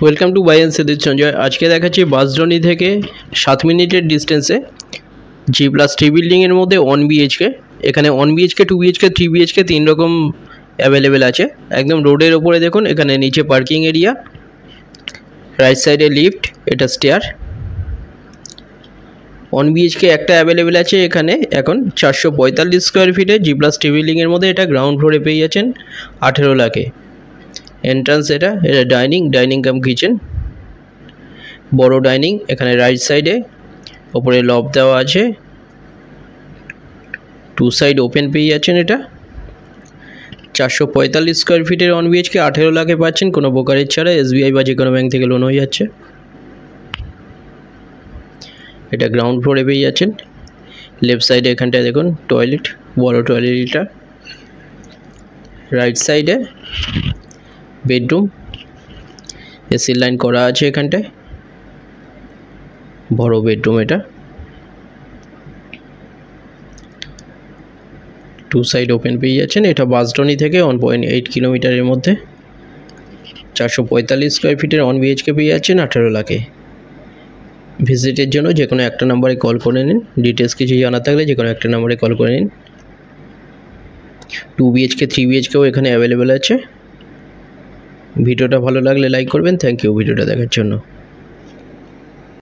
Welcome to by and Siddique Sanjay. আজকে দেখাচ্ছি বাঁশদ্রোণী থেকে 7 মিনিটের ডিস্টেন্সে G+3 বিল্ডিংয়ের মধ্যে 1 BHK। এখানে 1 BHK, 2 BHK, 3 BHK 3 রকম অ্যাভেলেবেল আছে। একদম রোডের ওপরে দেখুন, এখানে নিচে পার্কিং এরিয়া, রাইট সাইডে লিফট, এটা স্টেয়ার। 1 BHK একটা অ্যাভেলেবেল আছে এখানে এখন 445 স্কোয়ার ফিটে G+3 বিল্ডিংয়ের মধ্যে। এটা গ্রাউন্ড ফ্লোরে পেয়ে যাচ্ছেন 18 লাখে। এন্ট্রান্স এটা ডাইনিং কাম কিচেন, বড় ডাইনিং। এখানে রাইট সাইডে ওপরে লব দেওয়া আছে, 2 সাইড ওপেন পেয়ে যাচ্ছেন। এটা 445 স্কোয়ার ফিটের 1 BHK 18 লাখে পাচ্ছেন কোনো ব্রোকারেজ ছাড়া। SBI বা যে কোনো ব্যাংক থেকে লোন হয়ে যাচ্ছে। এটা গ্রাউন্ড ফ্লোরে পেয়ে যাচ্ছেন। লেফট সাইডে এখানটায় দেখুন টয়লেট, বড় টয়লেট এটা। রাইট সাইডে বেডরুম, এসি লাইন করা আছে এখানটায়, বড় বেডরুম এটা। 2 সাইড ওপেন পেয়ে যাচ্ছেন। এটা বাঁশদ্রোণী থেকে 1.8 কিলোমিটারের মধ্যে 445 স্কোয়ার ফিটের 1 BHK পেয়ে যাচ্ছেন 18 লাখে। ভিজিটের জন্য যে কোনো একটা নাম্বারে কল করে নিন। ডিটেলস কিছু জানা থাকলে যে কোনো একটা নাম্বারে কল করে নিন। 2 BHK 3 BHKও এখানে অ্যাভেলেবেল আছে। ভিডিওটা ভালো লাগলে লাইক করবেন। থ্যাংক ইউ ভিডিওটা দেখার জন্য।